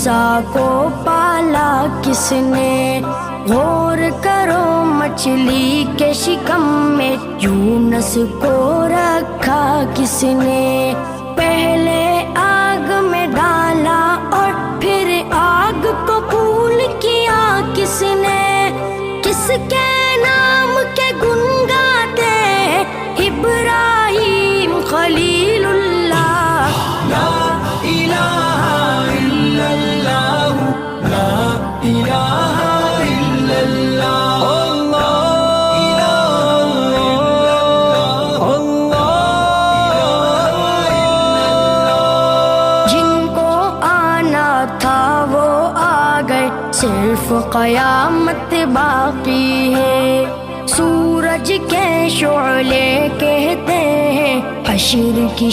موسیٰ کو پالا کس نے؟ غور کرو مچھلی کے شکم میں یونس کو رکھا کس نے؟ پہلے آگ میں ڈالا اور پھر آگ کو پھول کیا کس نے؟ کس کے نام کے گن گاتے ہیں ابراہیم خلیل اللہ؟ لا الہ الا اللہ، لا الہ الا اللہ، جن کو آنا تھا وہ آ گئے، صرف قیامت باقی ہے۔ سورج کے شعلے کہتے ہیں حشر کی